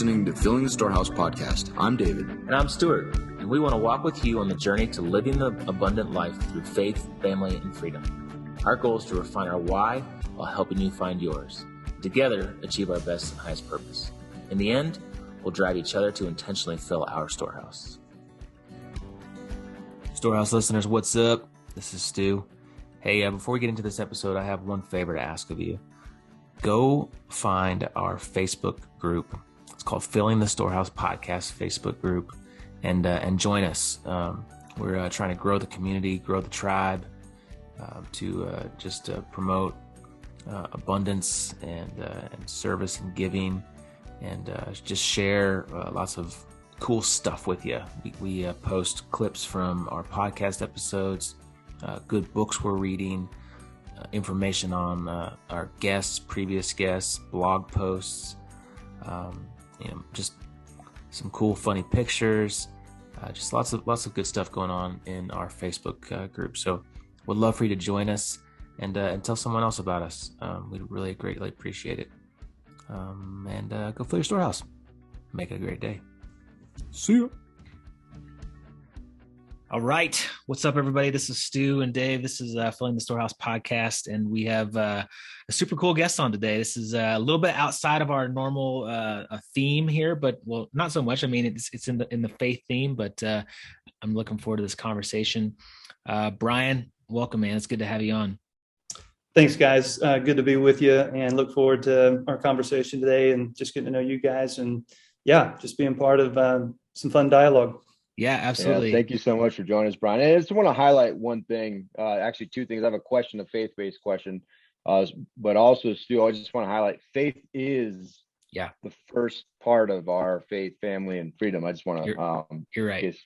listening to Filling the Storehouse podcast. I'm David. And I'm Stuart. And we want to walk with you on the journey to living the abundant life through faith, family, and freedom. Our goal is to refine our why while helping you find yours. Together, achieve our best and highest purpose. In the end, we'll drive each other to intentionally fill our storehouse. Storehouse listeners, what's up? This is Stu. Hey, before we get into this episode, I have one favor to ask of you. Go find our Facebook group. It's called Filling the Storehouse Podcast Facebook group, and join us. We're trying to grow the community, grow the tribe, to promote abundance and service and giving, and just share lots of cool stuff with you. We post clips from our podcast episodes, good books we're reading, information on our guests, previous guests, blog posts, just some cool, funny pictures, just lots of good stuff going on in our Facebook group. So would love for you to join us and tell someone else about us. We'd really greatly appreciate it. And go fill your storehouse. Make it a great day. See ya. All right. What's up, everybody? This is Stu and Dave. This is Filling the Storehouse podcast, and we have a super cool guest on today. This is a little bit outside of our normal theme here, but well, not so much. I mean, it's in the faith theme, but I'm looking forward to this conversation. Brian, welcome, man. It's good to have you on. Thanks, guys. Good to be with you, and look forward to our conversation today and just getting to know you guys, and just being part of some fun dialogue. Yeah, absolutely. Yeah, thank you so much for joining us, Brian. And I just want to highlight one thing, actually two things. I have a question, a faith-based question, but also, Stu, I just want to highlight faith is the first part of our faith, family, and freedom. I just want to you're right.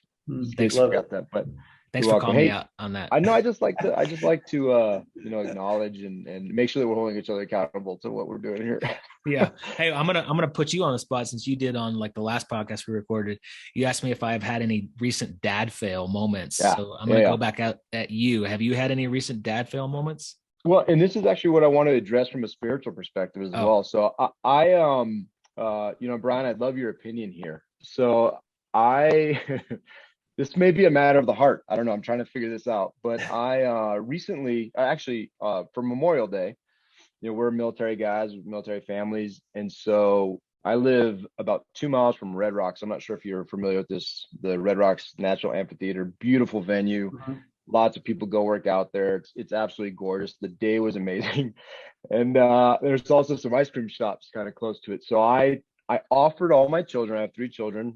Thanks for that, but thanks for calling me out on that. I know. I just like to acknowledge and make sure that we're holding each other accountable to what we're doing here. Yeah. Hey, I'm gonna put you on the spot, since you did on like the last podcast we recorded. You asked me if I've had any recent dad fail moments. Yeah. So I'm gonna go back out at you. Have you had any recent dad fail moments? Well, and this is actually what I want to address from a spiritual perspective as well. So Brian, I'd love your opinion here. So this may be a matter of the heart. I don't know. I'm trying to figure this out. But I recently, for Memorial Day, we're military guys, military families. And so I live about 2 miles from Red Rocks. I'm not sure if you're familiar with this, the Red Rocks Natural Amphitheater, beautiful venue. Mm-hmm. Lots of people go work out there. It's absolutely gorgeous. The day was amazing. And there's also some ice cream shops kind of close to it. So I offered all my children, I have 3 children,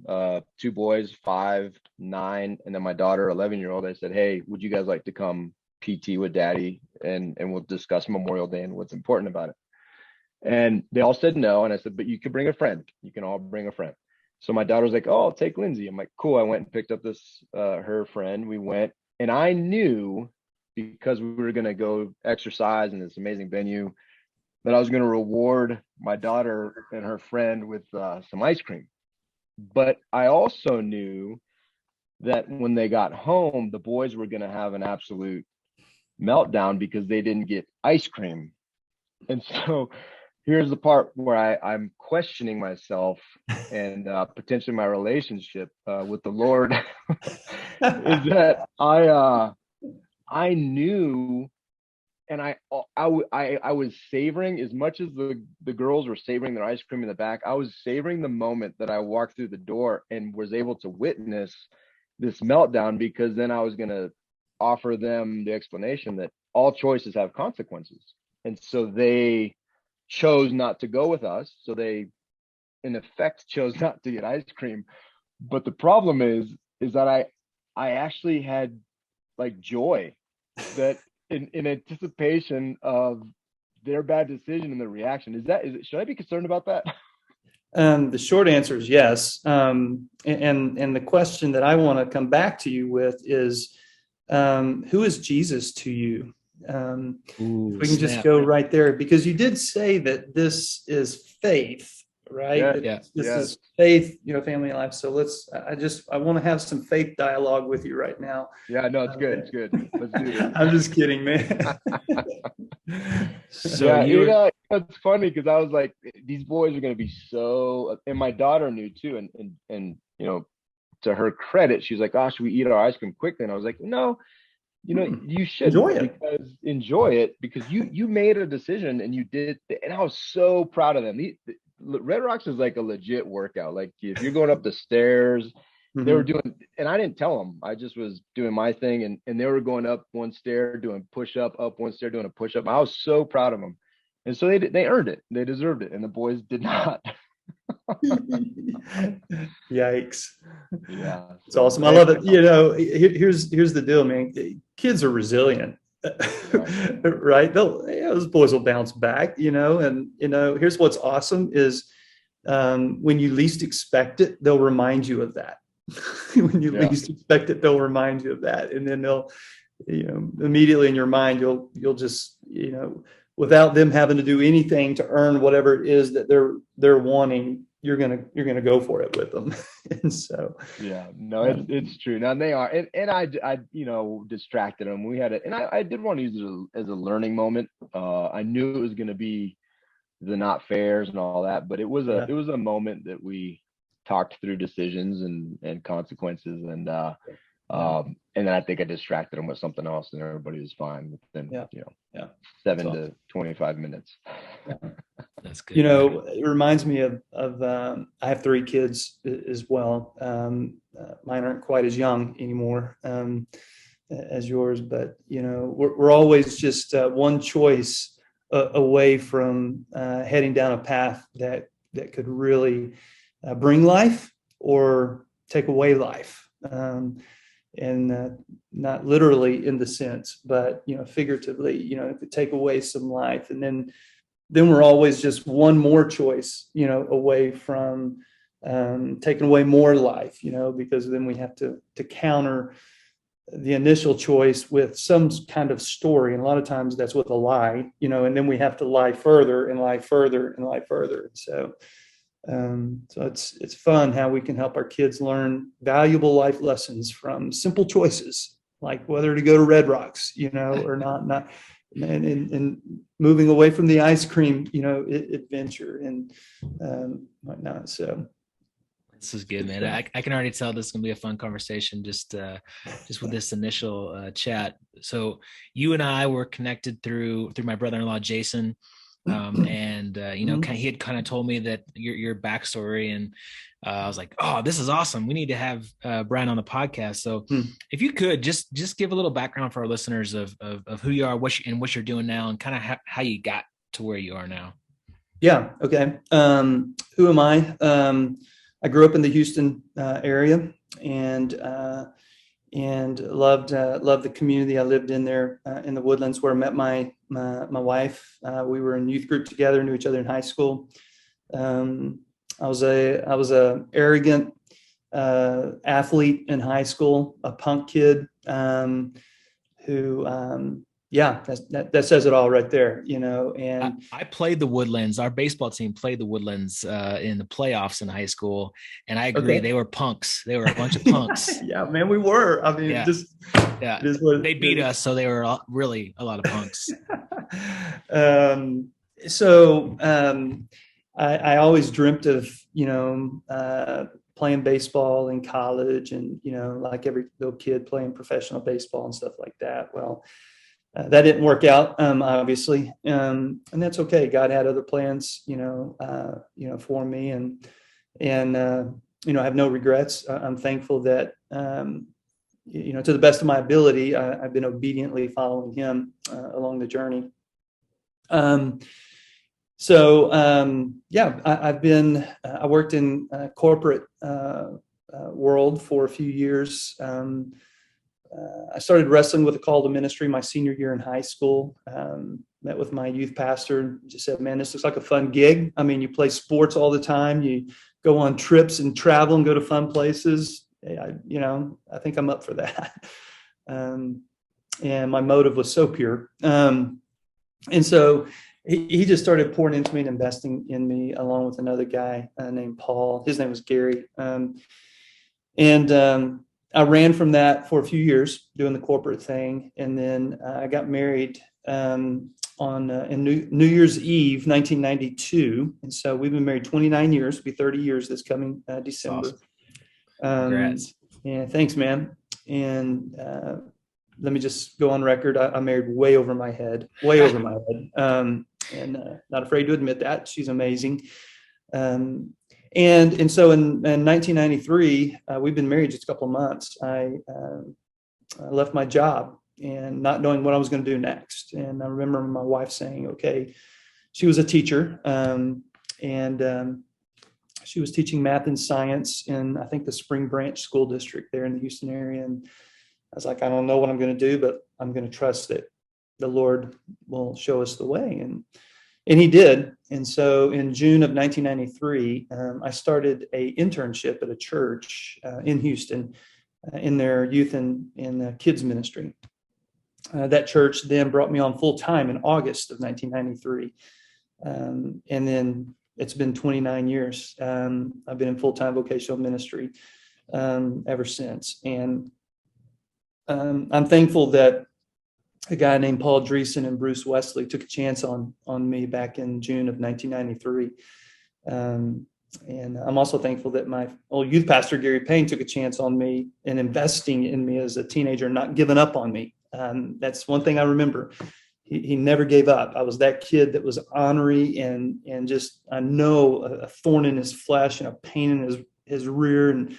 2 boys, 5, 9, and then my daughter, 11-year-old. I said, hey, would you guys like to come PT with daddy? And we'll discuss Memorial Day and what's important about it. And they all said no. And I said, but you could bring a friend. You can all bring a friend. So my daughter was like, oh, I'll take Lindsay. I'm like, cool. I went and picked up this, her friend. We went, and I knew, because we were going to go exercise in this amazing venue, that I was going to reward my daughter and her friend with some ice cream. But I also knew that when they got home, the boys were going to have an absolute meltdown because they didn't get ice cream. And so here's the part where I'm questioning myself and potentially my relationship with the Lord is that I knew. And I was savoring, as much as the girls were savoring their ice cream in the back, I was savoring the moment that I walked through the door and was able to witness this meltdown, because then I was going to offer them the explanation that all choices have consequences. And so they chose not to go with us. So they, in effect, chose not to get ice cream. But the problem is that I actually had like joy that in anticipation of their bad decision and the reaction. Should I be concerned about that? The short answer is yes. And the question that I want to come back to you with is, who is Jesus to you? We can just go right there, because you did say that this is faith, right? This is faith, family life. So I want to have some faith dialogue with you right now. Yeah, no, it's good. It's good. Let's do it. I'm just kidding, man. So It's funny because I was like, these boys are going to be so, and my daughter knew too. And, to her credit, she's like, oh, should we eat our ice cream quickly? And I was like, no, you Enjoy shouldn't, it. because enjoy it, because you made a decision and you did. And I was so proud of them. Red Rocks is like a legit workout. Like if you're going up the stairs, they were Mhm. doing, and I didn't tell them. I just was doing my thing, and they were going up one stair, doing push up one stair, doing a push up. I was so proud of them, and so they earned it. They deserved it, and the boys did not. Yikes. Yeah, It's so awesome. but I love it. anyway, Here's the deal, man. Kids are resilient. right. Right? Those boys will bounce back, and here's what's awesome is when you least expect it, they'll remind you of that. When you Yeah, least expect it, they'll remind you of that. And then they'll, immediately in your mind, you'll just, without them having to do anything to earn whatever it is that they're wanting, you're gonna go for it with them. And so yeah, no, um, it's true. Now they are, and I distracted them. We had it, and I did want to use it as a learning moment. I knew it was going to be the not fairs and all that, but yeah. it was a moment that we talked through decisions and consequences, Yeah. and then I think I distracted them with something else, and everybody was fine within Yeah. Yeah. 7 So, to 25 minutes. yeah. That's good, man. It reminds me of I have three kids as well. Mine aren't quite as young anymore as yours, but we're always just one choice away from heading down a path that could really bring life or take away life. And not literally in the sense, but figuratively, it could take away some life, and then we're always just one more choice, away from taking away more life, because then we have to counter the initial choice with some kind of story, and a lot of times that's with a lie, and then we have to lie further and lie further and lie further. So it's fun how we can help our kids learn valuable life lessons from simple choices, like whether to go to Red Rocks, or not, and moving away from the ice cream, adventure and whatnot. So This is good, man. I can already tell this is gonna be a fun conversation just with this initial chat. So you and I were connected through my brother-in-law Jason. And he had kind of told me that your backstory, and I was like, oh, this is awesome. We need to have Brian on the podcast. So if you could just give a little background for our listeners of who you are, what you're doing now, and kind of how you got to where you are now. Yeah. Okay. Who am I? I grew up in the Houston area and loved the community. I lived in there in the Woodlands, where I met my wife. We were in youth group together, knew each other in high school. I was a arrogant athlete in high school, a punk kid who that says it all right there, and I played the Woodlands. Our baseball team played the Woodlands in the playoffs in high school, and I agree. okay. They were punks. They were a bunch of punks. Yeah, man, we were. I mean, Yeah, they beat us, so they were really a lot of punks. So I always dreamt of playing baseball in college, and like every little kid playing professional baseball and stuff like that. Well, that didn't work out, obviously, and that's okay. God had other plans, for me, and I have no regrets. I'm thankful that to the best of my ability, I've been obediently following Him along the journey. I worked in corporate world for a few years. I started wrestling with a call to ministry my senior year in high school. Met with my youth pastor, just said, man, this looks like a fun gig. I mean, you play sports all the time. You go on trips and travel and go to fun places. I think I'm up for that. And my motive was so pure. And so he just started pouring into me and investing in me, along with another guy named Paul. His name was Gary. I ran from that for a few years doing the corporate thing. And then I got married in New Year's Eve, 1992. And so we've been married 29 years. It'll be 30 years this coming December. Awesome. Congrats. Yeah, thanks, man. And let me just go on record. I married way over my head. And not afraid to admit that. She's amazing. And so in 1993, we've been married just a couple of months. I left my job and not knowing what I was going to do next. And I remember my wife saying, okay, she was a teacher, and she was teaching math and science in, I think, the Spring Branch School District there in the Houston area. And I was like, I don't know what I'm going to do, but I'm going to trust that the Lord will show us the way. And he did. And so in June of 1993, I started a internship at a church in Houston in their youth and kids ministry. That church then brought me on full time in August of 1993. And then it's been 29 years. I've been in full-time vocational ministry ever since. And I'm thankful that a guy named Paul Dreesen and Bruce Wesley took a chance on me back in June of 1993. And I'm also thankful that my old youth pastor, Gary Payne, took a chance on me and investing in me as a teenager, not giving up on me. That's one thing I remember. He never gave up. I was that kid that was ornery and just, I know, a thorn in his flesh and a pain in his rear, and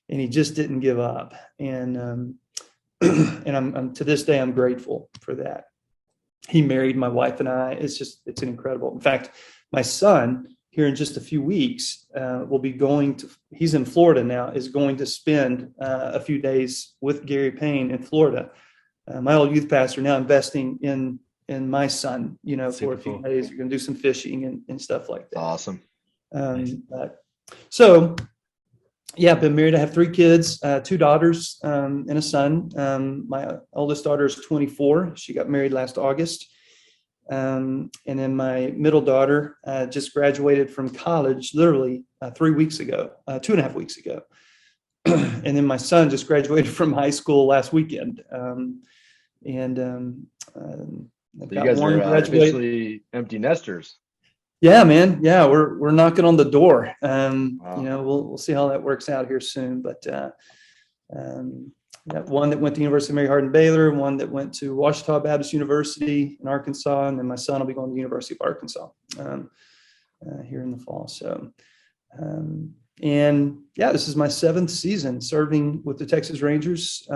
he just didn't give up. And I'm to this day, I'm grateful for that. He married my wife and I. It's incredible. In fact, my son here in just a few weeks will be he's in Florida now, is going to spend a few days with Gary Payne in Florida. My old youth pastor now investing in my son, for a few days. We're going to do some fishing and stuff like that. Awesome. So yeah, I've been married. I have 3 kids, 2 daughters and a son. My oldest daughter is 24. She got married last August. And then my middle daughter just graduated from college literally 3 weeks ago, 2.5 weeks ago. And then my son just graduated from high school last weekend. You guys are officially empty nesters. Yeah, man. Yeah, we're knocking on the door. Wow. We'll see how that works out here soon. But one that went to University of Mary Hardin Baylor, one that went to Ouachita Baptist University in Arkansas, and then my son will be going to the University of Arkansas here in the fall. So, this is my 7th season serving with the Texas Rangers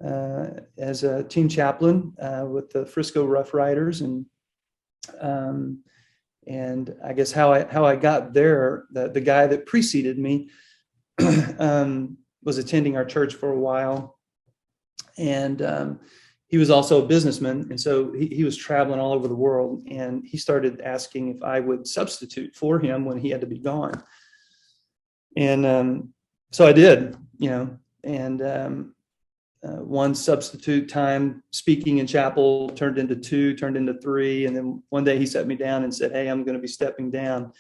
as a team chaplain with the Frisco Rough Riders, and I guess how I got there, the guy that preceded me was attending our church for a while, and he was also a businessman, and so he was traveling all over the world, and he started asking if I would substitute for him when he had to be gone, and so I did, and one substitute time speaking in chapel turned into 2, turned into 3. And then one day he sat me down and said, hey, I'm going to be stepping down.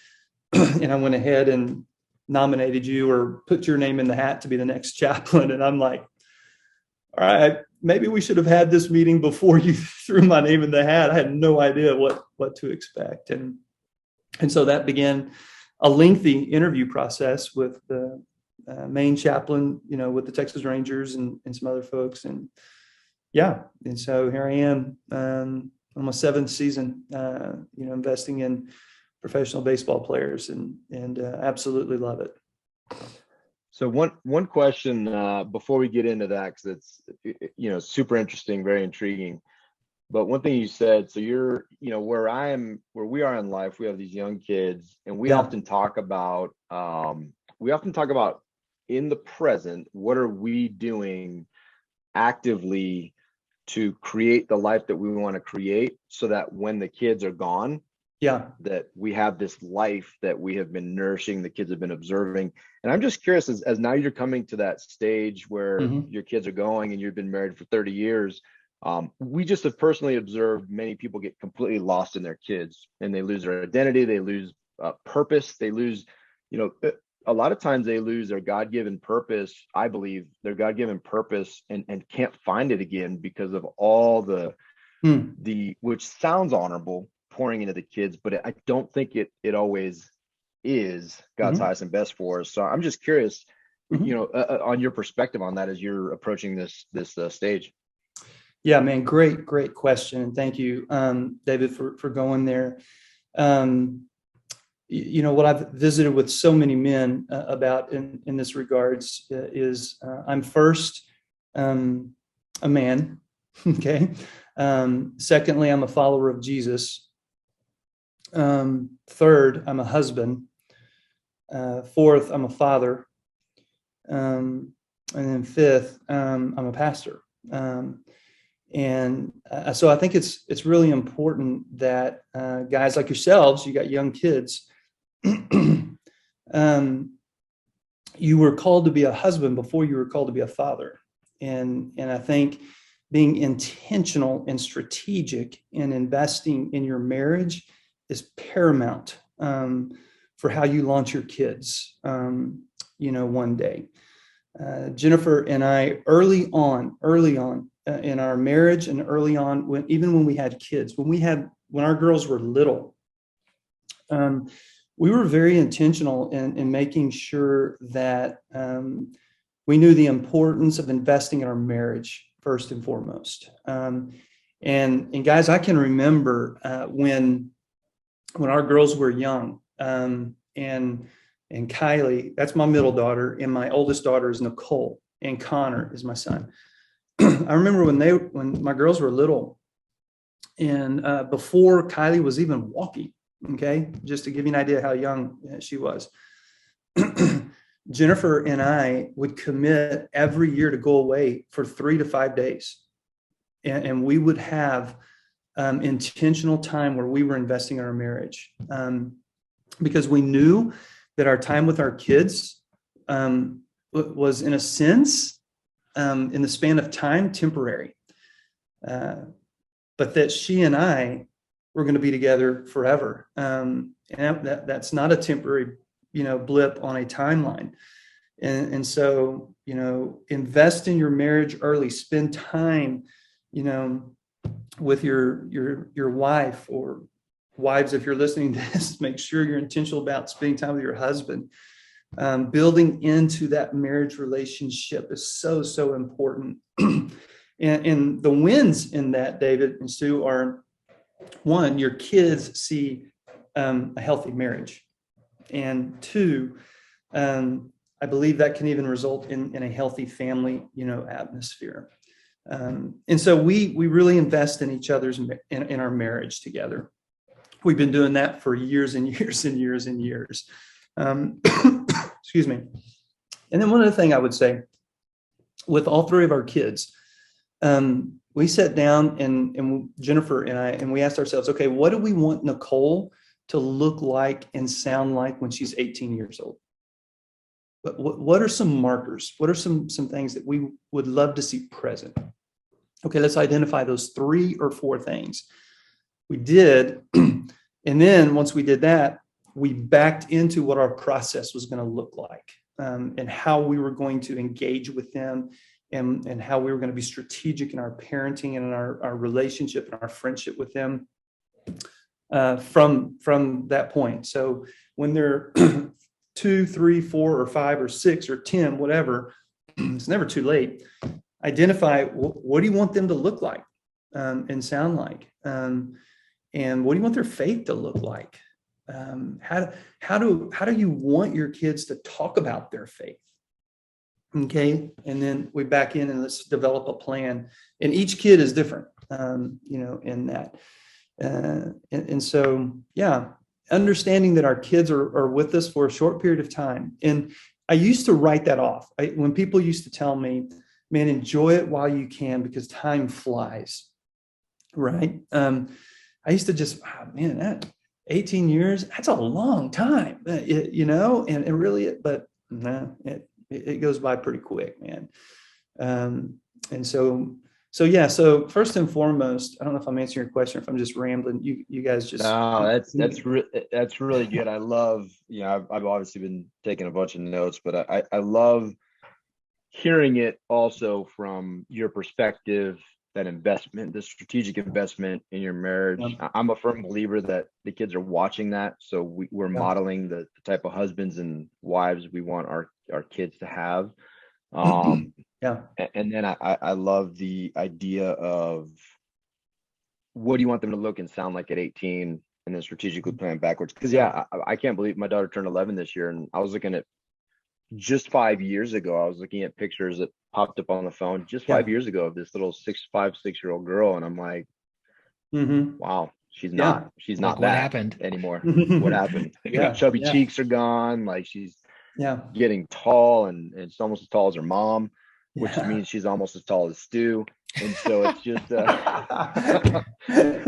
And I went ahead and nominated you or put your name in the hat to be the next chaplain. And I'm like, all right, maybe we should have had this meeting before you threw my name in the hat. I had no idea what to expect. And so that began a lengthy interview process with the main chaplain, with the Texas Rangers and some other folks. And so here I am on my 7th season, investing in professional baseball players and absolutely love it. So one question before we get into that, because it's, super interesting, very intriguing. But one thing you said, so you're, where we are in life, we have these young kids, and we often talk about in the present, what are we doing actively to create the life that we want to create, so that when the kids are gone, that we have this life that we have been nourishing, the kids have been observing. And I'm just curious, as now you're coming to that stage where your kids are going and you've been married for 30 years, we just have personally observed many people get completely lost in their kids, and they lose their identity, they lose purpose, they lose, a lot of times they lose their God-given purpose. I believe their God-given purpose and can't find it again because of all the Hmm. which sounds honorable, pouring into the kids, but I don't think it always is God's Hmm. highest and best for us. So I'm just curious, Hmm. on your perspective on that as you're approaching this stage. Yeah, man, great question. And thank you, David, for going there. Um, what I've visited with so many men about in this regards is I'm first a man, okay. Secondly, I'm a follower of Jesus. Third, I'm a husband. Fourth, I'm a father. And then fifth, I'm a pastor. And so I think it's really important that guys like yourselves, you got young kids, you were called to be a husband before you were called to be a father. And I think being intentional and strategic in investing in your marriage is paramount for how you launch your kids, one day. Jennifer and I, early on in our marriage, and early on, even when we had kids, when our girls were little, we were very intentional in making sure that we knew the importance of investing in our marriage first and foremost. And guys, I can remember when our girls were young, and Kylie, that's my middle daughter, and my oldest daughter is Nicole, and Connor is my son. I remember when my girls were little, and before Kylie was even walking, okay, just to give you an idea how young she was, Jennifer and I would commit every year to go away for 3 to 5 days, and we would have intentional time where we were investing in our marriage, because we knew that our time with our kids was, in a sense, in the span of time, temporary, but that she and I were going to be together forever, and that's not a temporary, blip on a timeline. And so, invest in your marriage early. Spend time, with your wife, or wives, if you're listening to this, make sure you're intentional about spending time with your husband. Building into that marriage relationship is so important. and the wins in that, David and Sue, are: one, your kids see a healthy marriage, and two, I believe that can even result in a healthy family, atmosphere. And so we really invest in each other's in our marriage together. We've been doing that for years and years and years and years. Excuse me. And then one other thing I would say, with all three of our kids, we sat down, and Jennifer and I, and we asked ourselves, okay, what do we want Nicole to look like and sound like when she's 18 years old? What are some markers? What are some things that we would love to see present? Okay, let's identify those 3 or 4 things. We did. And then once we did that, we backed into what our process was going to look like, and how we were going to engage with them, and how we were going to be strategic in our parenting and in our relationship and our friendship with them from that point. So when they're 2, 3, 4, or 5, or 6, or 10, whatever, it's never too late. Identify what do you want them to look like and sound like, and what do you want their faith to look like? How do you want your kids to talk about their faith? Okay, and then we back in and let's develop a plan. And each kid is different, in that. And so, yeah, understanding that our kids are with us for a short period of time. And I used to write that off. When people used to tell me, man, enjoy it while you can because time flies, right? I used to just, man, that 18 years, that's a long time, and it really, but no, it goes by pretty quick, man. And so yeah, so first and foremost, I don't know if I'm answering your question, or if I'm just rambling. You guys just. No, that's really good. I love, I've obviously been taking a bunch of notes, but I love hearing it also from your perspective that investment, the strategic investment in your marriage. I'm a firm believer that the kids are watching that. So we're modeling the type of husbands and wives we want our kids to have. And then I love the idea of what do you want them to look and sound like at 18, and then strategically plan backwards. Because I can't believe my daughter turned 11 this year, and I was looking at just 5 years ago. I was looking at pictures that popped up on the phone just 5 years ago of this little 6-year-old girl, and I'm like, wow, she's not like, what happened anymore. What happened? Chubby cheeks are gone. Like she's getting tall, and it's almost as tall as her mom, which means she's almost as tall as Stu. And so it's just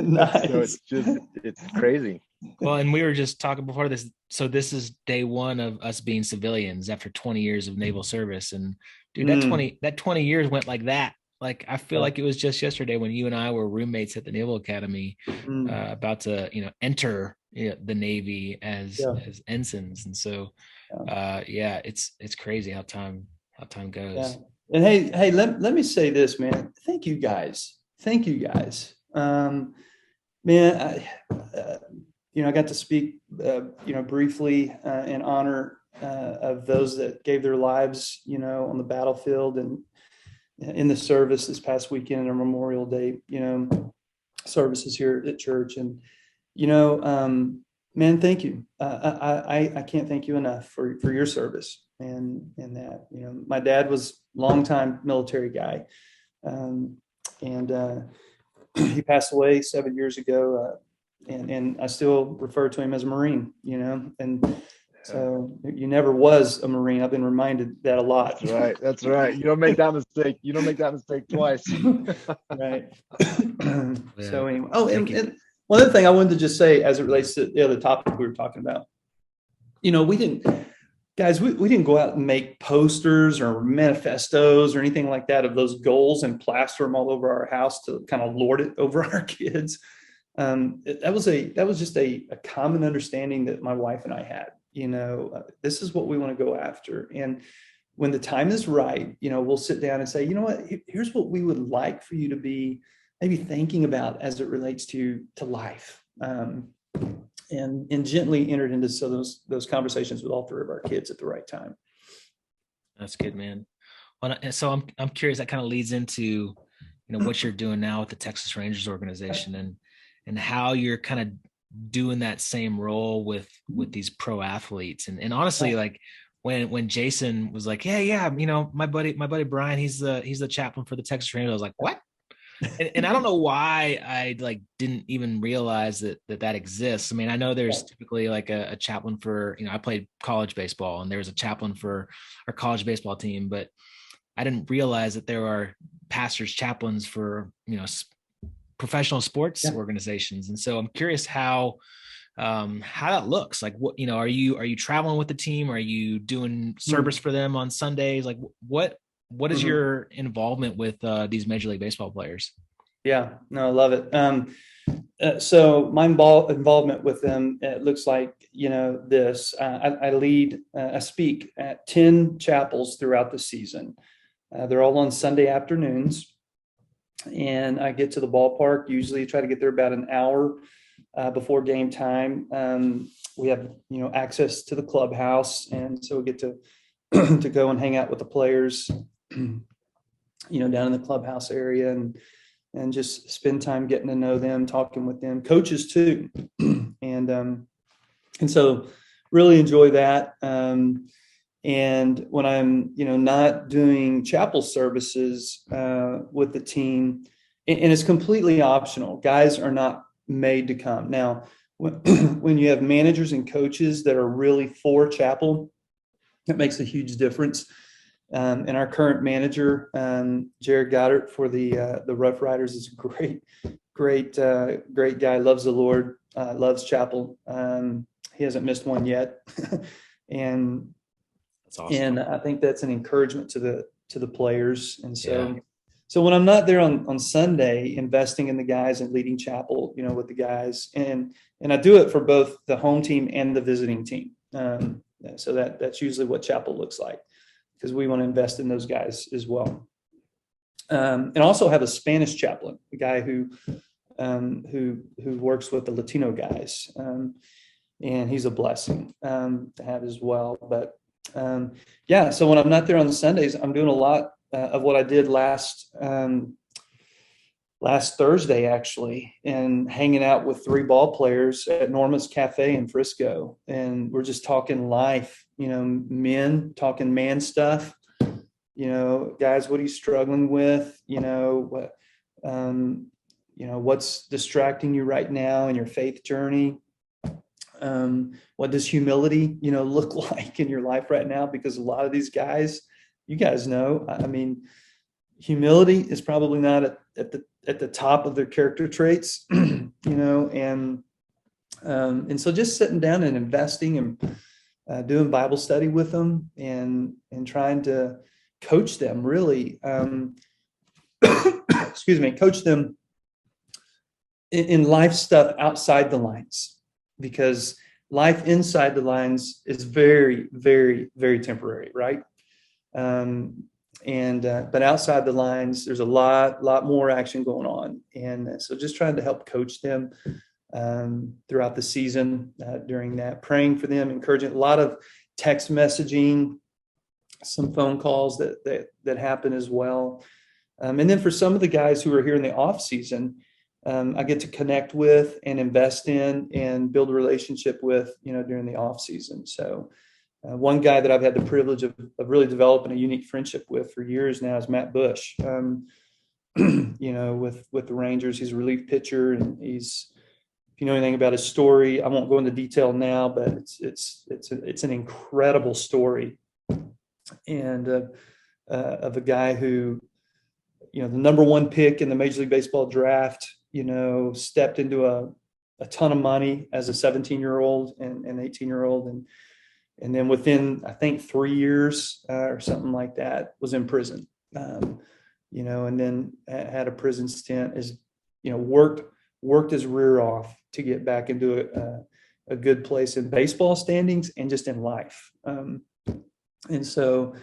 nice. So it's crazy. Well, and we were just talking before this. So this is day one of us being civilians after 20 years of naval service. And dude, that 20 years went like that. Like, I feel like it was just yesterday when you and I were roommates at the Naval Academy, about to, enter the Navy as ensigns. And so, it's crazy how time goes. Yeah. And hey, let me say this, man. Thank you guys. Man, I got to speak, briefly in honor of those that gave their lives, on the battlefield and in the service this past weekend on Memorial Day, services here at church. And, man, thank you. I can't thank you enough for your service and that, my dad was a longtime military guy. And he passed away 7 years ago. And I still refer to him as a Marine, and so you never was a Marine. I've been reminded that a lot. That's right. You don't make that mistake. You don't make that mistake twice. Right. So anyway, and one other thing I wanted to just say as it relates to the other topic we were talking about, we didn't go out and make posters or manifestos or anything like that of those goals and plaster them all over our house to kind of lord it over our kids. That was just a common understanding that my wife and I had. This is what we want to go after, and when the time is right, we'll sit down and say, what, here's what we would like for you to be maybe thinking about as it relates to life, and gently entered into those conversations with all three of our kids at the right time. That's good, man. Well, so I'm curious. That kind of leads into what you're doing now with the Texas Rangers organization, and how you're kind of doing that same role with these pro athletes. And honestly, like when Jason was like, my buddy Brian, he's the chaplain for the Texas Rangers. I was like, what? And I don't know why I didn't even realize that exists. I mean, I know there's typically like a chaplain for, I played college baseball, and there was a chaplain for our college baseball team, but I didn't realize that there are pastors, chaplains for, professional sports organizations. And so I'm curious how that looks. Like, what, are you traveling with the team? Are you doing service for them on Sundays? Like, what is your involvement with these Major League Baseball players? Yeah, no, I love it. So my involvement with them, it looks like, this. I speak at 10 chapels throughout the season. They're all on Sunday afternoons. And I get to the ballpark, usually try to get there about an hour before game time. We have, access to the clubhouse. And so we get to to go and hang out with the players, down in the clubhouse area and just spend time getting to know them, talking with them, coaches too. And so really enjoy that. And when I'm, not doing chapel services with the team, and it's completely optional, guys are not made to come. Now, when you have managers and coaches that are really for chapel, that makes a huge difference. And our current manager, Jared Goddard for the Rough Riders, is a great guy. Loves the Lord, loves chapel. He hasn't missed one yet, and that's awesome. And I think that's an encouragement to the players. And so when I'm not there on Sunday, investing in the guys and leading chapel, with the guys, and I do it for both the home team and the visiting team. So that's usually what chapel looks like, because we want to invest in those guys as well. And also have a Spanish chaplain, a guy who works with the Latino guys. And he's a blessing to have as well. But yeah, so when I'm not there on the Sundays, I'm doing a lot of what I did last Thursday, actually, and hanging out with 3 ball players at Norma's Cafe in Frisco. And we're just talking life, men talking man stuff, guys, what are you struggling with? What's distracting you right now in your faith journey? What does humility, look like in your life right now? Because a lot of these guys, you guys know, I mean, humility is probably not at the top of their character traits, and so just sitting down and investing and doing Bible study with them and trying to coach them really, coach them in life stuff outside the lines, because life inside the lines is very, very, very temporary, right? But outside the lines, there's a lot more action going on. And so just trying to help coach them throughout the season during that, praying for them, encouraging, a lot of text messaging, some phone calls that happen as well. And then for some of the guys who are here in the off season, I get to connect with and invest in and build a relationship with, during the off season. So one guy that I've had the privilege of really developing a unique friendship with for years now is Matt Bush. With the Rangers, he's a relief pitcher, and if you know anything about his story, I won't go into detail now, but it's an incredible story, and of a guy who, the number 1 pick in the Major League Baseball draft, stepped into a ton of money as a 17-year-old and 18-year-old, and then within, I think, 3 years or something like that, was in prison, and then had a prison stint, worked his rear off to get back into a good place in baseball standings and just in life. And so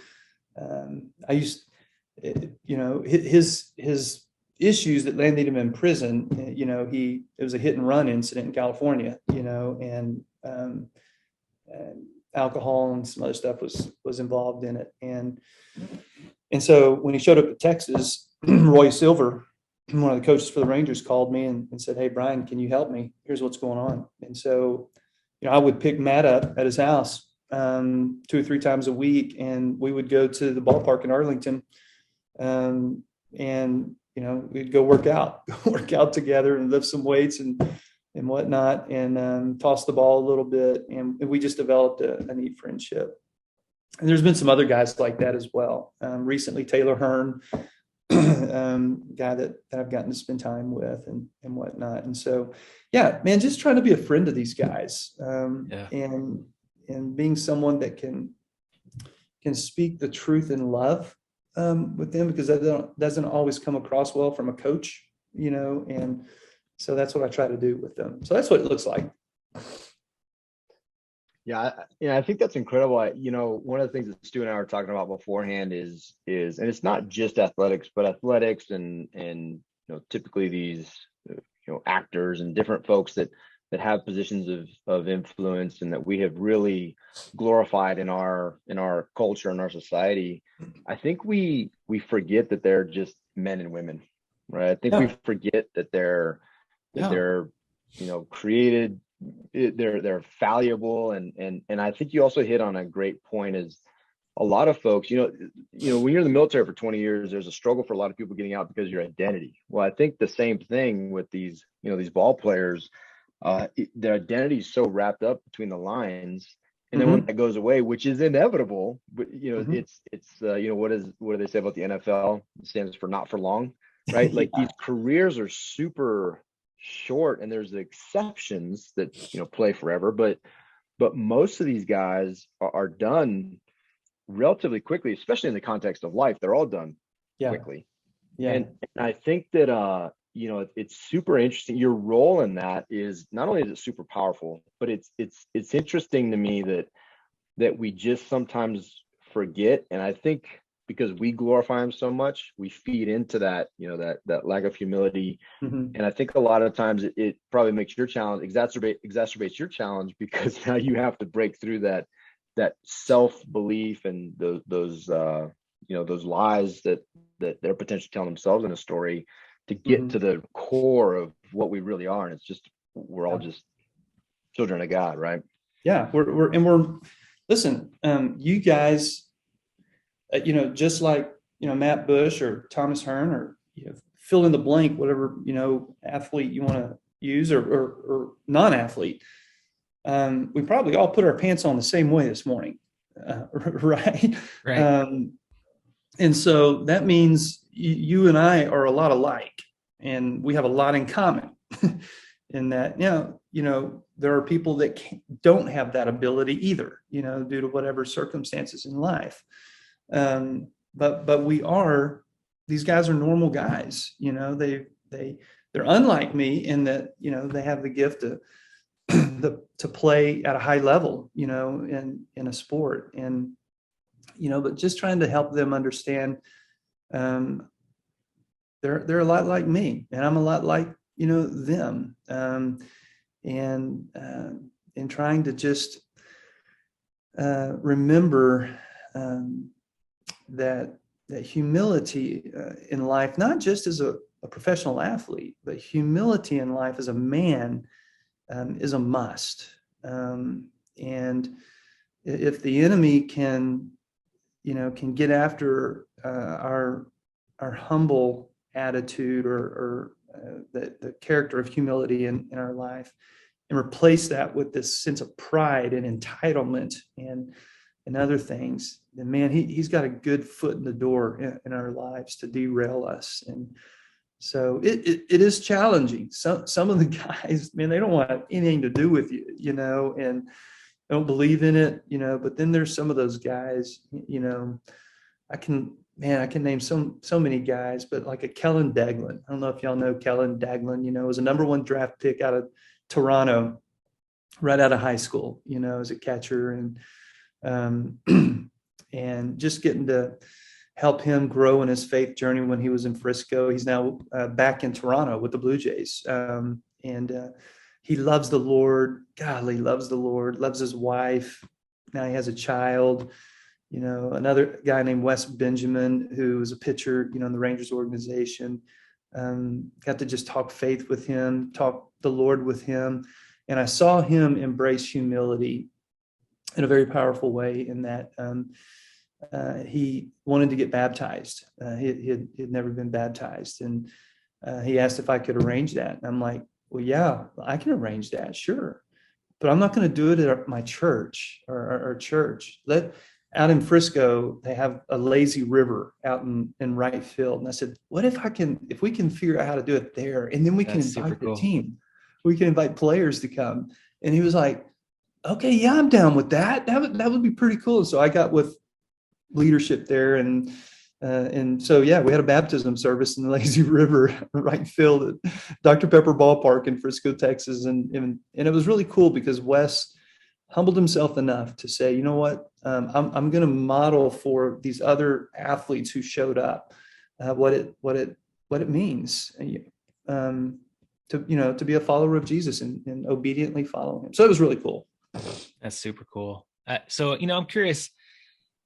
I used, his issues that landed him in prison, it was a hit and run incident in California, and alcohol and some other stuff was involved in it. And so when he showed up at Texas, Roy Silver, one of the coaches for the Rangers, called me and said, "Hey, Brian, can you help me? Here's what's going on." And so, I would pick Matt up at his house 2 or 3 times a week, and we would go to the ballpark in Arlington, and we'd go work out together and lift some weights and whatnot, and toss the ball a little bit, and we just developed a neat friendship. And there's been some other guys like that as well. Recently, Taylor Hearn, guy that I've gotten to spend time with and whatnot. And so, yeah, man, just trying to be a friend to these guys, and being someone that can speak the truth in love with them, because that doesn't always come across well from a coach, and so that's what I try to do with them. So that's what it looks like. Yeah, I think that's incredible. One of the things that Stu and I were talking about beforehand is, and it's not just athletics, but athletics and typically these actors and different folks that have positions of influence and that we have really glorified in our culture and our society. I think we forget that they're just men and women, right? I think we forget that they're created, they're valuable, and I think you also hit on a great point. Is a lot of folks, when you're in the military for 20 years, there's a struggle for a lot of people getting out because of your identity. Well, I think the same thing with these ball players. Their identity is so wrapped up between the lines, and then when that goes away, which is inevitable, but it's what do they say about the NFL? It stands for not for long, right? Like these careers are super short, and there's exceptions that play forever, but most of these guys are done relatively quickly, especially in the context of life. They're all done quickly. And I think that it's super interesting. Your role in that is not only is it super powerful, but it's interesting to me that we just sometimes forget. And I think because we glorify him so much, we feed into that, that lack of humility. Mm-hmm. And I think a lot of times it probably makes your challenge exacerbates your challenge, because now you have to break through that self-belief and those lies that they're potentially telling themselves in a story, to get Mm-hmm. to the core of what we really are. And it's just, we're all just children of God, right? Yeah, we're listen, you guys, just like, Matt Bush or Thomas Hearn, or fill in the blank, whatever, athlete you want to use, or non-athlete. We probably all put our pants on the same way this morning, right? Right. And so that means you and I are a lot alike, and we have a lot in common. In that, there are people that don't have that ability either, due to whatever circumstances in life. But these guys are normal guys. They're unlike me in that, they have the gift to play at a high level, in a sport, and but just trying to help them understand, they're a lot like me, and I'm a lot like them, and trying to just remember, that humility in life, not just as a professional athlete, but humility in life as a man, is a must. And if the enemy can get after our humble attitude, or the character of humility in our life, and replace that with this sense of pride and entitlement and other things, then man, he's got a good foot in the door in our lives to derail us. And so it is challenging. Some of the guys, man, they don't want anything to do with you, and don't believe in it, but then there's some of those guys, I can name so many guys, but like a Kellen Daglin. I don't know if y'all know Kellen Daglin, was a number 1 draft pick out of Toronto right out of high school, as a catcher, and and just getting to help him grow in his faith journey when he was in Frisco. He's now back in Toronto with the Blue Jays, and he loves the Lord. Golly, loves the Lord, loves his wife. Now he has a child. Another guy named Wes Benjamin, who was a pitcher, in the Rangers organization, got to just talk faith with him, talk the Lord with him. And I saw him embrace humility in a very powerful way, in that he wanted to get baptized. He had never been baptized. And he asked if I could arrange that. And I'm like, well, yeah, I can arrange that. Sure. But I'm not going to do it at my church, or our church. Out in Frisco, they have a lazy river out in right field. And I said, what if we can figure out how to do it there, and then we can invite the team, we can invite players to come. And he was like, okay, yeah, I'm down with that. That would be pretty cool. So I got with leadership there, and so, yeah, we had a baptism service in the lazy river right field at Dr. Pepper Ballpark in Frisco, Texas. And it was really cool, because Wes humbled himself enough to say, you know what, I'm going to model for these other athletes who showed up, what it means, to be a follower of Jesus, and obediently follow him. So it was really cool. That's super cool. So, I'm curious,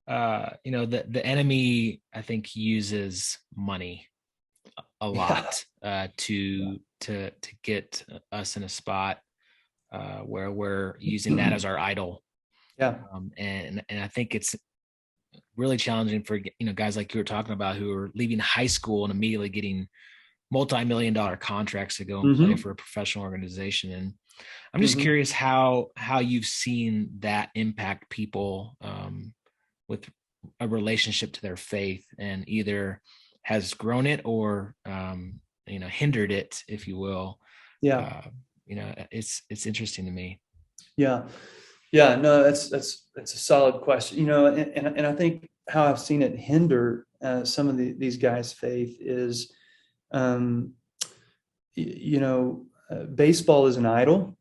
the enemy, I think, uses money a lot, to get us in a spot, where we're using that as our idol. Yeah. And I think it's really challenging for, guys like you were talking about, who are leaving high school and immediately getting multi-million-dollar contracts to go and play for a professional organization. And I'm just curious how you've seen that impact people, with a relationship to their faith, and either has grown it or, hindered it, if you will. Yeah. It's interesting to me. Yeah. Yeah. No, that's a solid question, and I think how I've seen it hinder some of these guys' faith is, baseball is an idol,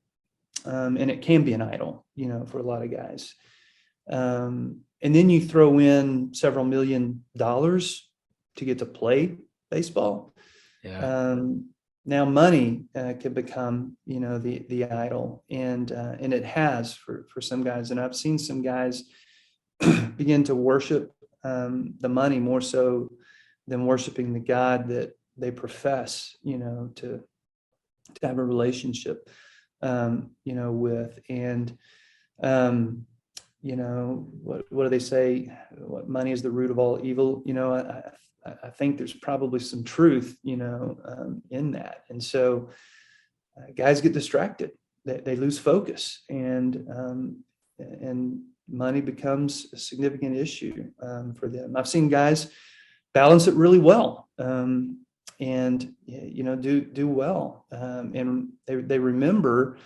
and it can be an idol, for a lot of guys. And then you throw in several $1,000,000 to get to play baseball. Yeah. Now money can become, the idol, and it has for some guys. And I've seen some guys begin to worship the money more so than worshiping the God that they profess, to have a relationship, with. And what do they say? What money is the root of all evil? I think there's probably some truth, in that. And so guys get distracted, they lose focus, and money becomes a significant issue for them. I've seen guys balance it really well, and do well, and they remember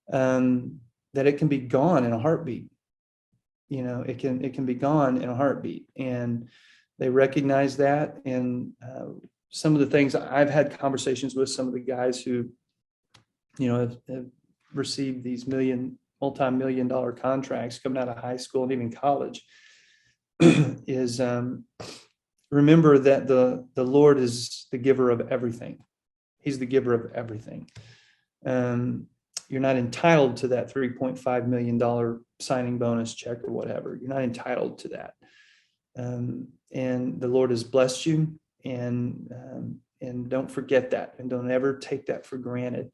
that it can be gone in a heartbeat. It can be gone in a heartbeat, and they recognize that. And some of the things, I've had conversations with some of the guys who, have received these multi-million-dollar contracts coming out of high school and even college, is remember that the Lord is the giver of everything. He's the giver of everything. You're not entitled to that $3.5 million signing bonus check or whatever. You're not entitled to that. And the Lord has blessed you, and don't forget that, and don't ever take that for granted.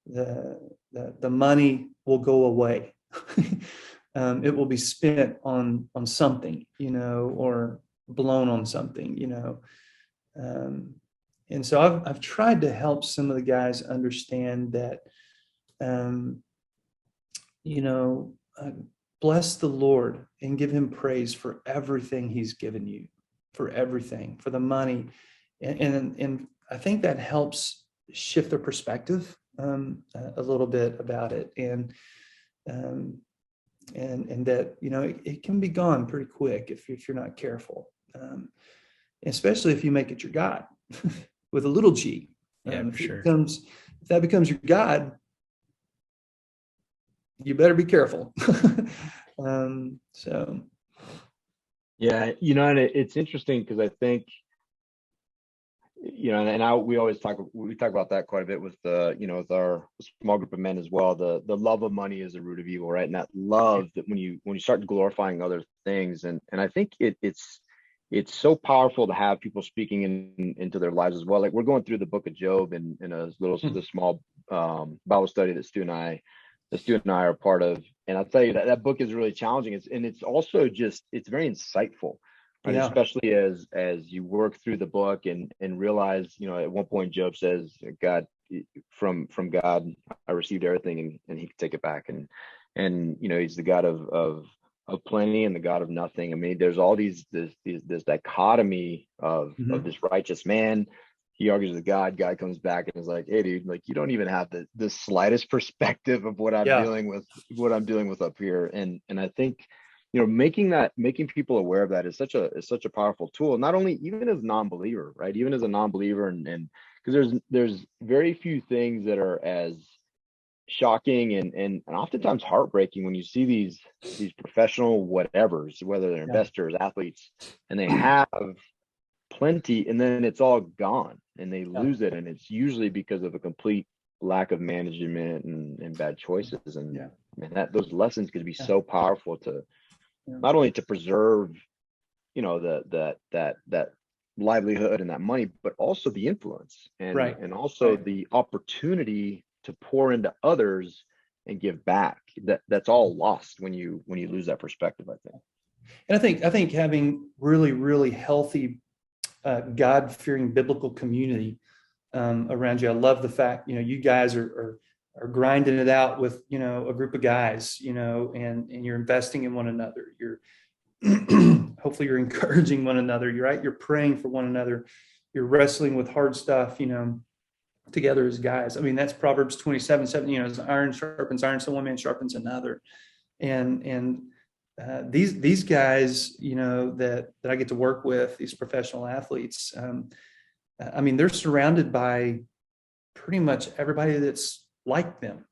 The money will go away. It will be spent on something, or blown on something, and so I've tried to help some of the guys understand that, bless the Lord and give him praise for everything he's given you, for everything, for the money. And I think that helps shift their perspective a little bit about it. And that, it can be gone pretty quick if you're not careful, especially if you make it your God with a little g. For sure. If that becomes your God, you better be careful. So. Yeah, and it's interesting because I think, and we talk about that quite a bit with with our small group of men as well. The love of money is the root of evil, right? And that love, that when you start glorifying other things, and I think it's so powerful to have people speaking into their lives as well. Like, we're going through the book of Job in the small Bible study that Stu and I are a part of. And I'll tell you that book is really challenging. It's also it's very insightful, right? Yeah. Especially as you work through the book and realize, at one point Job says, God, from God, I received everything, and he can take it back. And he's the God of plenty and the God of nothing. I mean, there's all this dichotomy of this righteous man. He argues with God. God comes back and is like, "Hey, dude, like, you don't even have the slightest perspective of what I'm dealing with up here." And I think, making people aware of that is such a powerful tool. Not only even as a non-believer, right? Even as a non-believer, and because there's very few things that are as shocking and oftentimes heartbreaking when you see these professional whatevers, whether they're investors, athletes, and they have plenty, and then it's all gone and they lose it, and it's usually because of a complete lack of management and bad choices. And man, those lessons could be so powerful to not only to preserve that livelihood and that money, but also the influence and also the opportunity to pour into others and give back. That's all lost when you lose that perspective, I think. And I think having really, really healthy God-fearing biblical community around you. I love the fact, you guys are grinding it out with, a group of guys, and you're investing in one another. You're hopefully you're encouraging one another. You're praying for one another. You're wrestling with hard stuff, together as guys. I mean, that's Proverbs 27:7, as iron sharpens iron, so one man sharpens another. And these guys, that I get to work with, these professional athletes, I mean, they're surrounded by pretty much everybody that's like them.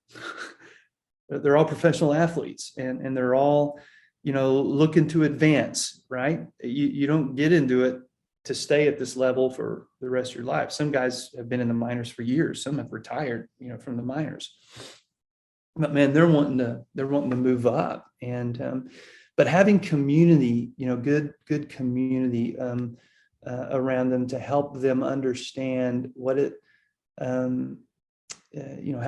They're all professional athletes, and they're all looking to advance, right? You don't get into it to stay at this level for the rest of your life. Some guys have been in the minors for years. Some have retired, from the minors. But man, they're wanting to move up, and but having community, good community around them to help them understand what it, how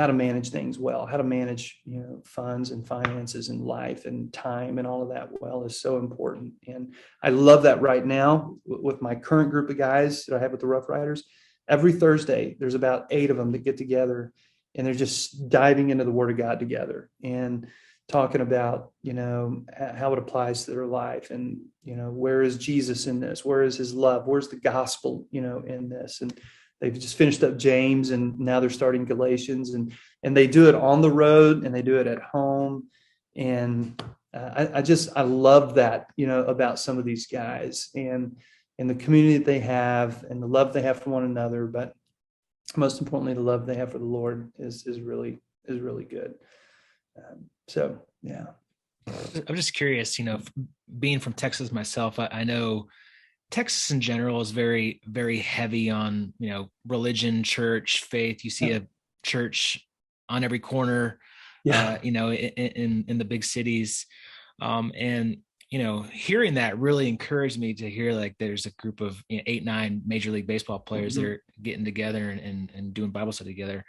to manage things well, how to manage, funds and finances and life and time and all of that well is so important. And I love that right now with my current group of guys that I have with the Rough Riders. Every Thursday, there's about 8 of them that get together, and they're just diving into the Word of God together and talking about, how it applies to their life, and, where is Jesus in this? Where is his love? Where's the gospel, in this? And they've just finished up James, and now they're starting Galatians, and they do it on the road and they do it at home. And I love that, about some of these guys, and the community that they have and the love they have for one another. But most importantly, the love they have for the Lord is really good. So, yeah. I'm just curious, being from Texas myself, I know Texas in general is very, very heavy on, religion, church, faith. You see a church on every corner, in the big cities. And, hearing that really encouraged me to hear like there's a group of 8, 9 Major League Baseball players that are getting together and doing Bible study together.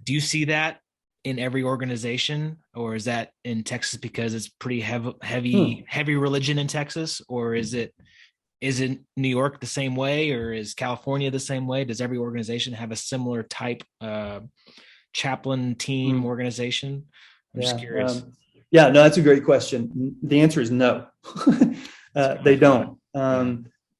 Do you see that in every organization, or is that in Texas because it's pretty heavy religion in Texas, or is it New York the same way, or is California the same way? Does every organization have a similar type chaplain team organization? I'm just curious. No, that's a great question. The answer is no. They don't.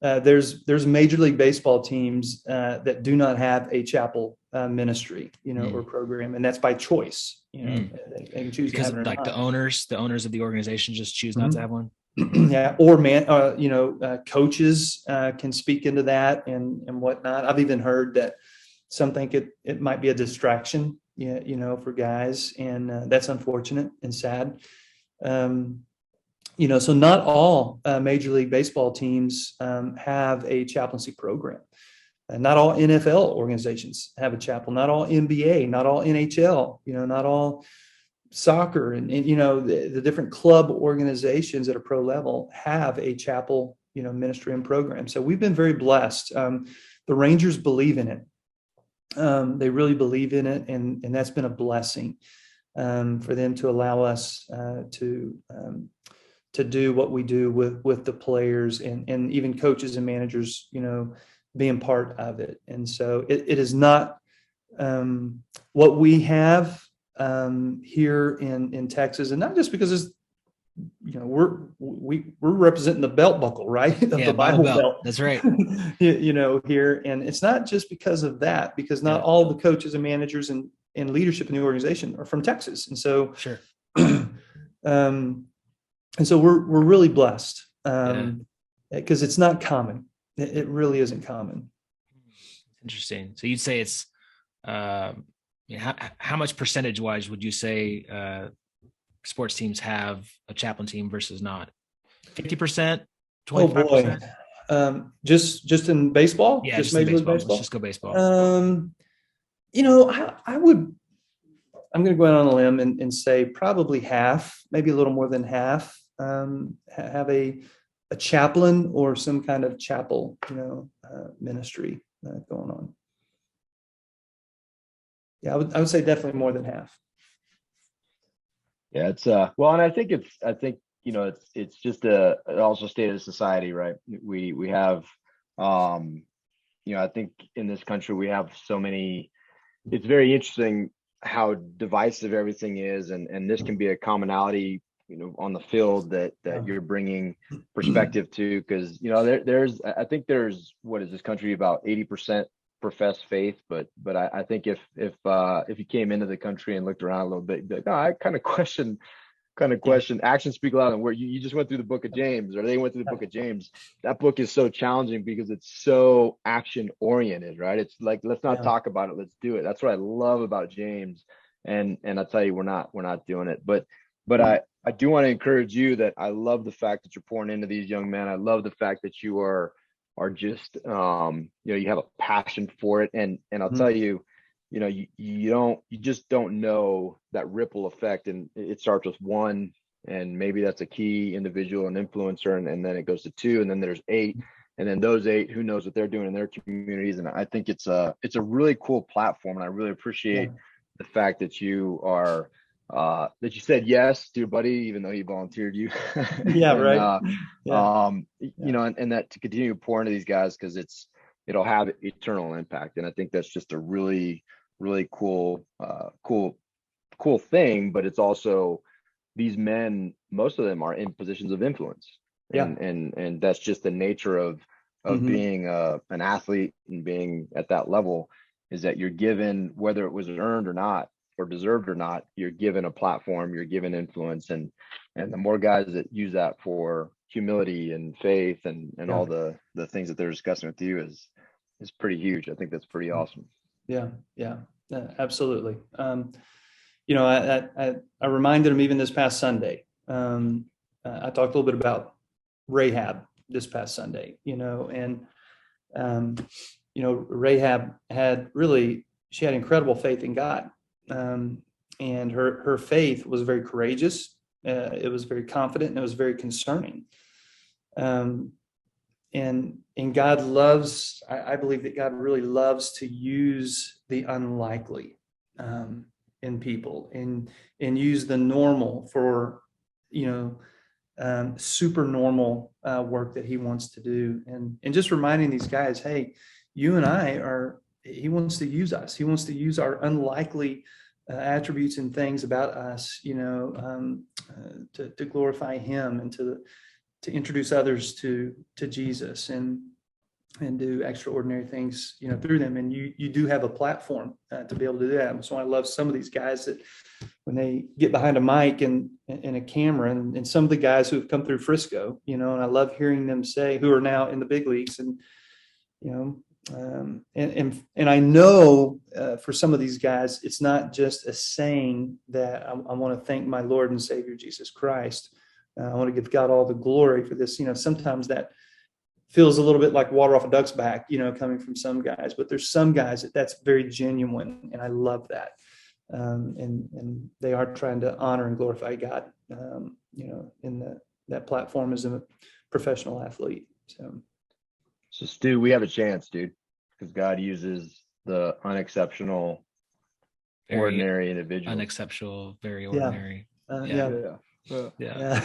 There's Major League Baseball teams that do not have a chapel ministry, or program, and that's by choice. They can choose because to have it like the owners of the organization just choose not to have one. Yeah, or coaches can speak into that and whatnot. I've even heard that some think it might be a distraction, for guys, and that's unfortunate and sad. So not all Major League Baseball teams have a chaplaincy program. Not all NFL organizations have a chapel. Not all NBA. Not all NHL. Not all soccer and the different club organizations at a pro level have a chapel, ministry and program. So we've been very blessed. The Rangers believe in it. They really believe in it, and that's been a blessing for them to allow us to do what we do with the players and even coaches and managers, being part of it. And so it is not what we have here in Texas, and not just because it's, we're representing the belt buckle, right? Of the Bible belt. That's right. Here, and it's not just because of that, because not all the coaches and managers and leadership in the organization are from Texas, and so sure. And so we're really blessed because it's not common. It really isn't common. Interesting. So you'd say it's how much percentage wise would you say sports teams have a chaplain team versus not? 50%, 25%? Oh boy. Just in baseball? Yeah, just Major League Baseball? Let's just go baseball. I'm going to go out on a limb and say probably half, maybe a little more than half, have a chaplain or some kind of chapel, ministry going on. Yeah, I would say definitely more than half. Yeah, it's well, and I think it's just also state of society, right? We have I think in this country we have so many. It's very interesting how divisive everything is, and this can be a commonality, on the field that you're bringing perspective to, because I think there's what is this country about 80% professed faith, but I think if you came into the country and looked around a little bit, you'd be like, no, I kind of question actions speak louder than words. You just went through the book of James, or they went through the book of James. That book is so challenging because it's so action oriented, right? It's like, let's not talk about it, let's do it. That's what I love about James. And I'll tell you, we're not doing it. But But I do want to encourage you that I love the fact that you're pouring into these young men. I love the fact that you are just you have a passion for it. And I'll tell you, you just don't know that ripple effect. And it starts with one, and maybe that's a key individual and influencer, and then it goes to two, and then there's 8. And then those 8, who knows what they're doing in their communities. And I think it's a really cool platform. And I really appreciate the fact that you are that you said yes to your buddy, even though he volunteered you. Yeah, and, right. And that to continue to pour into these guys, because it'll have eternal impact. And I think that's just a really, really cool thing. But it's also, these men, most of them are in positions of influence. And that's just the nature of being an athlete and being at that level, is that you're given, whether it was earned or not, or deserved or not, you're given a platform, you're given influence, and the more guys that use that for humility and faith and all the things that they're discussing with you is pretty huge. I think that's pretty awesome. Yeah, absolutely. I reminded him even this past Sunday. I talked a little bit about Rahab this past Sunday, and Rahab she had incredible faith in God. And her faith was very courageous. It was very confident, and it was very concerning. And God loves, I believe that God really loves to use the unlikely in people, and use the normal for, super normal work that he wants to do. And just reminding these guys, hey, you and I he wants to use us. He wants to use our unlikely attributes and things about us, to glorify him, and to introduce others to Jesus, and do extraordinary things, through them. And you do have a platform to be able to do that. So I love some of these guys that when they get behind a mic and a camera, and some of the guys who have come through Frisco, and I love hearing them say, who are now in the big leagues, and and I know for some of these guys, it's not just a saying that I want to thank my Lord and Savior Jesus Christ. I want to give God all the glory for this. Sometimes that feels a little bit like water off a duck's back, coming from some guys. But there's some guys that's very genuine, and I love that. And they are trying to honor and glorify God, in that platform as a professional athlete. So Stu, we have a chance, dude, because God uses the unexceptional, ordinary individual. Unexceptional, very ordinary. Yeah,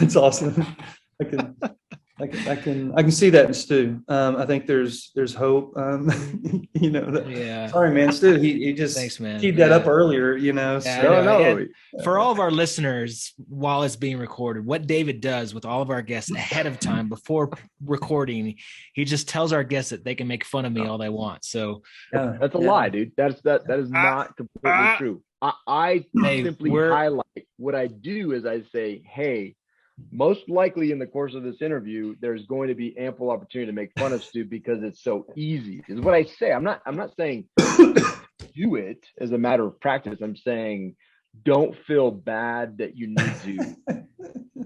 it's awesome. I can see that in Stu. I think there's hope. Sorry, man, Stu. He just thanks, man. Keyed that up earlier. No. For all of our listeners, while it's being recorded, what David does with all of our guests ahead of time before recording, he just tells our guests that they can make fun of me all they want. So that's a lie, dude. That is not completely true. I simply highlight what I do is I say, hey, most likely in the course of this interview, there's going to be ample opportunity to make fun of Stu because it's so easy, is what I say. I'm not saying do it as a matter of practice. I'm saying don't feel bad that you need to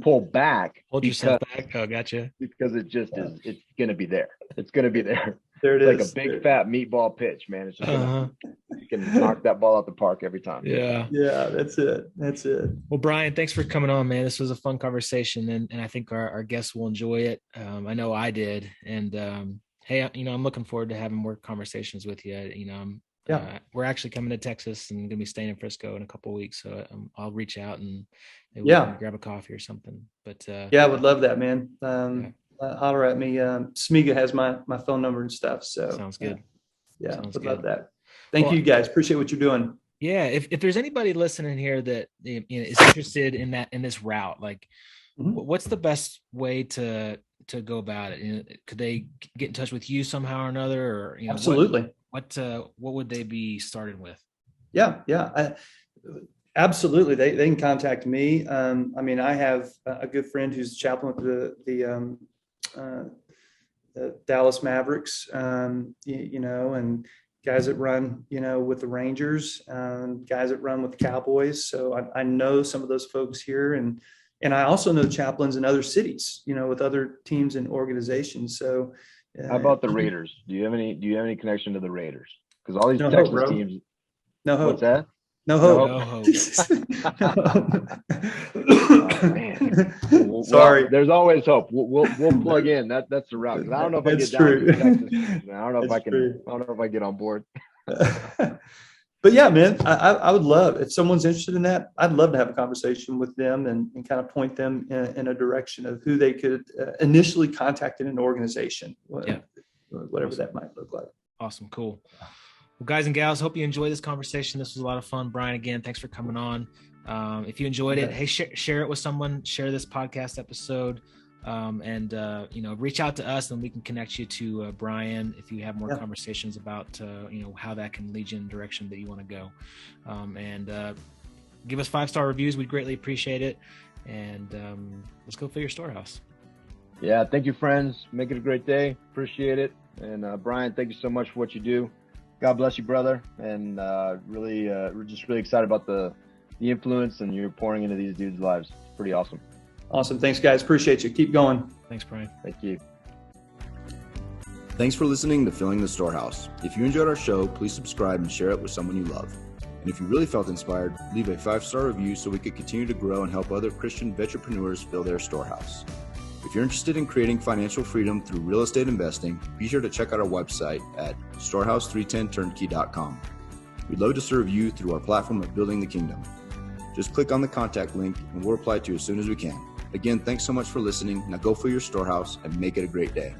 pull back. Hold yourself back. Oh, gotcha. Because it just is, it's going to be there. It's going to be there. There it is. Like a big fat meatball pitch, man. It's just you can knock that ball out the park every time. Yeah. Yeah, that's it. Well, Brian, thanks for coming on, man. This was a fun conversation, and I think our guests will enjoy it. I know I did. And hey, I'm looking forward to having more conversations with you. We're actually coming to Texas and gonna be staying in Frisco in a couple of weeks, so I'll reach out and maybe we can grab a coffee or something. But I would love that, man. Holler at me. Smiga has my phone number and stuff. So sounds good. Would love that. Thank you guys. Appreciate what you're doing. Yeah, if there's anybody listening here that is interested in this route, like what's the best way to go about it? Could they get in touch with you somehow or another, or absolutely? What would they be started with? Absolutely. They can contact me. I have a good friend who's a chaplain with the Dallas Mavericks, and guys that run, with the Rangers, guys that run with the Cowboys. So I know some of those folks here, and I also know chaplains in other cities, with other teams and organizations. So how about the Raiders? Do you have any connection to the Raiders? Because all these no Texas hope, teams. No hope. What's that? No hope. No hope. Oh, man. Sorry. Well, there's always hope. We'll plug in. That's the route. Because I don't know if I get down to Texas. Man. I don't know if I can. True. I don't know if I get on board. But yeah, man, I would love, if someone's interested in that, I'd love to have a conversation with them and kind of point them in a direction of who they could initially contact in an organization, whatever that might look like. Awesome. Cool. Well, guys and gals, hope you enjoyed this conversation. This was a lot of fun. Brian, again, thanks for coming on. If you enjoyed it, hey, share it with someone, share this podcast episode, and reach out to us and we can connect you to Brian if you have more conversations about, how that can lead you in the direction that you want to go. And give us 5-star reviews. We'd greatly appreciate it. And let's go fill your storehouse. Yeah. Thank you, friends. Make it a great day. Appreciate it. And Brian, thank you so much for what you do. God bless you, brother. And we're just really excited about the influence and you're pouring into these dudes' lives. It's pretty awesome. Awesome. Thanks, guys. Appreciate you. Keep going. Thanks, Brian. Thank you. Thanks for listening to Filling the Storehouse. If you enjoyed our show, please subscribe and share it with someone you love. And if you really felt inspired, leave a 5-star review so we could continue to grow and help other Christian entrepreneurs fill their storehouse. If you're interested in creating financial freedom through real estate investing, be sure to check out our website at storehouse310turnkey.com. We'd love to serve you through our platform of building the kingdom. Just click on the contact link and we'll reply to you as soon as we can. Again, thanks so much for listening. Now go fill your storehouse and make it a great day.